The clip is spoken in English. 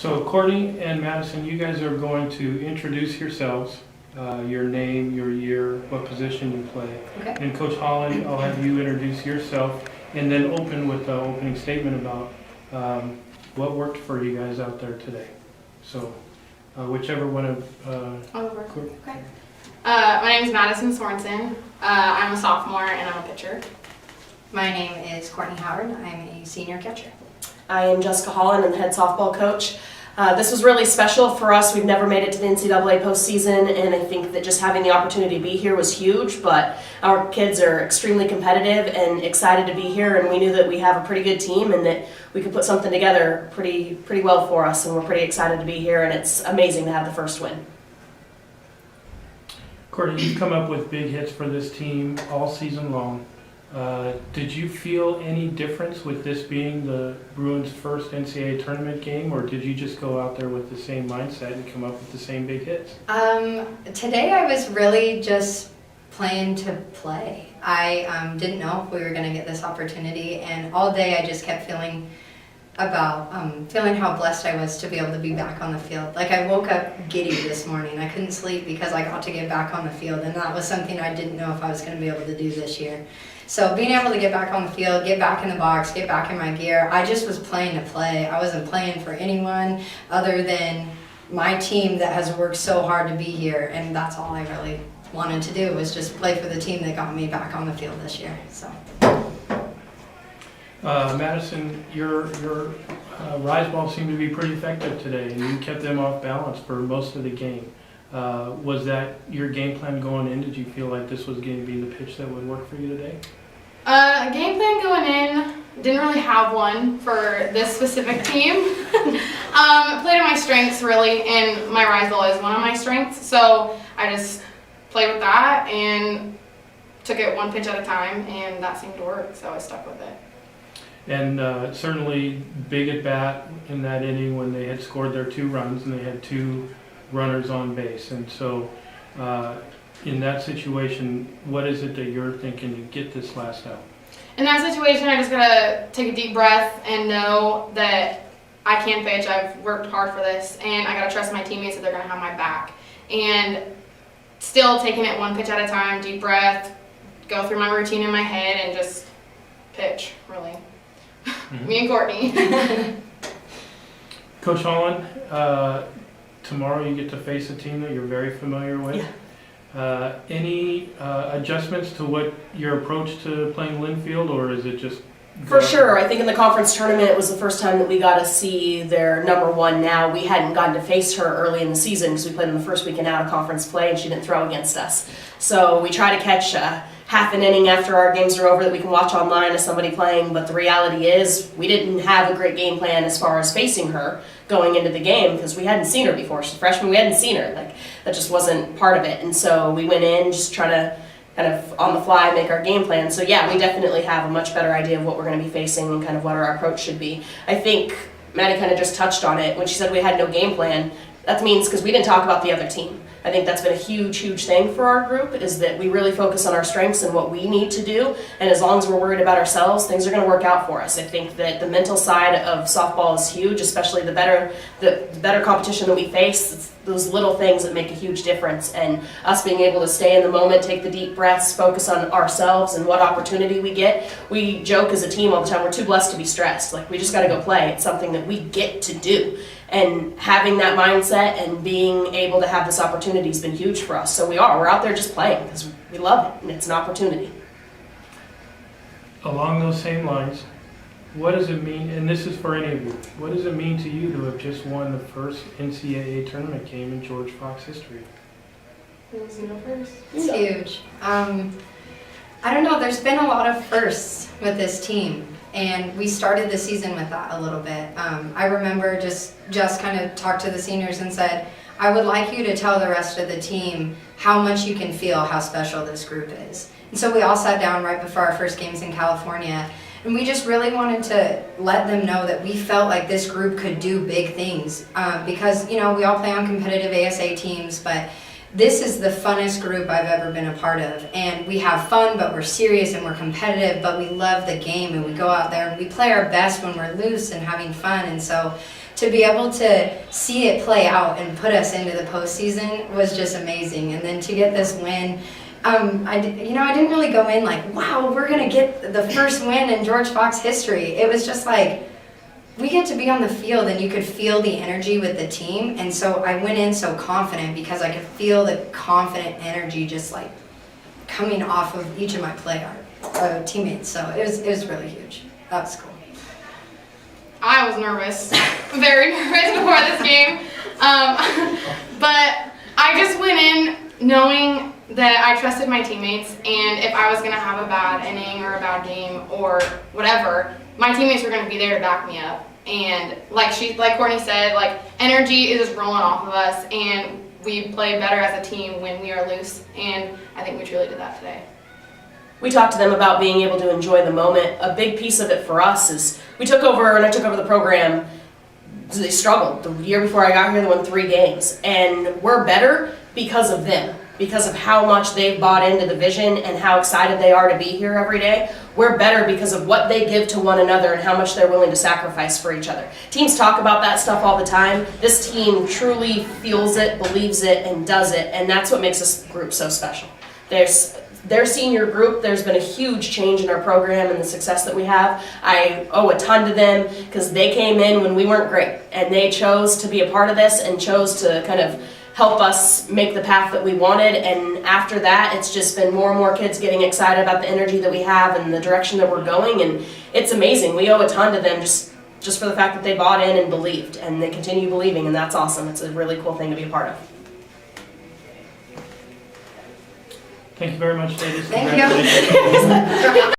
So Courtney and Madison, you guys are going to introduce yourselves, your name, your year, what position you play. Okay. And Coach Hollen, I'll have you introduce yourself and then open with an opening statement about what worked for you guys out there today. So whichever one of... Okay. My name is Madison Sorensen. I'm a sophomore and I'm a pitcher. My name is Courtney Howard. I'm a senior catcher. I am Jessica Hollen and the head softball coach. This was really special for us. We've never made it to the NCAA postseason, and I think that just having the opportunity to be here was huge, but our kids are extremely competitive and excited to be here, and we knew that we have a pretty good team and that we could put something together pretty well for us, and we're pretty excited to be here, and it's amazing to have the first win. Courtney, you've come up with big hits for this team all season long. Did you feel any difference with this being the Bruins' first NCAA tournament game, or did you just go out there with the same mindset and come up with the same big hits? Today I was really just playing to play. I didn't know if we were going to get this opportunity, and all day I just kept feeling how blessed I was to be able to be back on the field. Like, I woke up giddy this morning. I couldn't sleep because I got to get back on the field, and that was something I didn't know if I was going to be able to do this year. So being able to get back on the field, get back in the box, get back in my gear, I just was playing to play. I wasn't playing for anyone other than my team that has worked so hard to be here, and that's all I really wanted to do, was just play for the team that got me back on the field this year. So. Madison, your rise ball seemed to be pretty effective today, and you kept them off balance for most of the game. Was that your game plan going in? Did you feel like this was going to be the pitch that would work for you today? Game plan going in, didn't really have one for this specific team. Played on my strengths really, and my rise ball is one of my strengths, so I just played with that and took it one pitch at a time, and that seemed to work, so I stuck with it. And certainly big at bat in that inning when they had scored their 2 runs and they had 2 runners on base. And so in that situation, what is it that you're thinking to get this last out? In that situation, I just gotta take a deep breath and know that I can pitch. I've worked hard for this, and I gotta trust my teammates that they're gonna have my back. And still taking it one pitch at a time, deep breath, go through my routine in my head, and just pitch, really. Mm-hmm. Me and Courtney. Coach Hollen, tomorrow you get to face a team that you're very familiar with. Yeah. Any adjustments to what your approach to playing Linfield, or is it just... For sure. I think in the conference tournament, it was the first time that we got to see their number one now. We hadn't gotten to face her early in the season because we played in the first weekend out of conference play and she didn't throw against us. So we try to catch half an inning after our games are over that we can watch online as somebody playing, but the reality is we didn't have a great game plan as far as facing her going into the game because we hadn't seen her before. She's a freshman, we hadn't seen her. Like, that just wasn't part of it. And so we went in just trying to kind of on the fly make our game plan. So yeah, we definitely have a much better idea of what we're going to be facing and kind of what our approach should be. I think Maddie kind of just touched on it when she said we had no game plan. That means because we didn't talk about the other team. I think that's been a huge thing for our group, is that we really focus on our strengths and what we need to do, and as long as we're worried about ourselves, things are going to work out for us. I think that the mental side of softball is huge, especially the better competition that we face. It's those little things that make a huge difference, and us being able to stay in the moment, take the deep breaths, focus on ourselves and what opportunity we get. We joke as a team all the time, we're too blessed to be stressed. Like, we just got to go play. It's something that we get to do. And having that mindset and being able to have this opportunity has been huge for us. So we're out there just playing because we love it and it's an opportunity. Along those same lines, what does it mean, and this is for any of you, what does it mean to you to have just won the first NCAA tournament game in George Fox history? It's huge. I don't know, there's been a lot of firsts with this team. And we started the season with that a little bit. I remember just kind of talked to the seniors and said, I would like you to tell the rest of the team how much you can feel how special this group is. And so we all sat down right before our first games in California, and we just really wanted to let them know that we felt like this group could do big things. Because, you know, we all play on competitive ASA teams, but this is the funnest group I've ever been a part of, and we have fun, but we're serious and we're competitive, but we love the game, and we go out there and we play our best when we're loose and having fun. And so to be able to see it play out and put us into the postseason was just amazing. And then to get this win, I didn't really go in like, wow, we're gonna get the first win in George Fox history. It was just like, we get to be on the field and you could feel the energy with the team. And so I went in so confident because I could feel the confident energy just like coming off of each of my teammates. So it was really huge. That was cool. I was nervous, very nervous before this game. But I just went in knowing that I trusted my teammates, and if I was going to have a bad inning or a bad game or whatever, my teammates were going to be there to back me up. And like Courtney said, like energy is just rolling off of us, and we play better as a team when we are loose, and I think we truly did that today. We talked to them about being able to enjoy the moment. A big piece of it for us is I took over the program. They struggled. The year before I got here, they won 3 games. And we're better because of them, because of how much they've bought into the vision and how excited they are to be here every day. We're better because of what they give to one another and how much they're willing to sacrifice for each other. Teams talk about that stuff all the time. This team truly feels it, believes it, and does it, and that's what makes this group so special. Their senior group, there's been a huge change in our program and the success that we have. I owe a ton to them because they came in when we weren't great, and they chose to be a part of this and chose to kind of help us make the path that we wanted. And after that, it's just been more and more kids getting excited about the energy that we have and the direction that we're going, and it's amazing. We owe a ton to them just for the fact that they bought in and believed, and they continue believing, and that's awesome. It's a really cool thing to be a part of. Thank you very much, ladies. Thank Congratulations. you.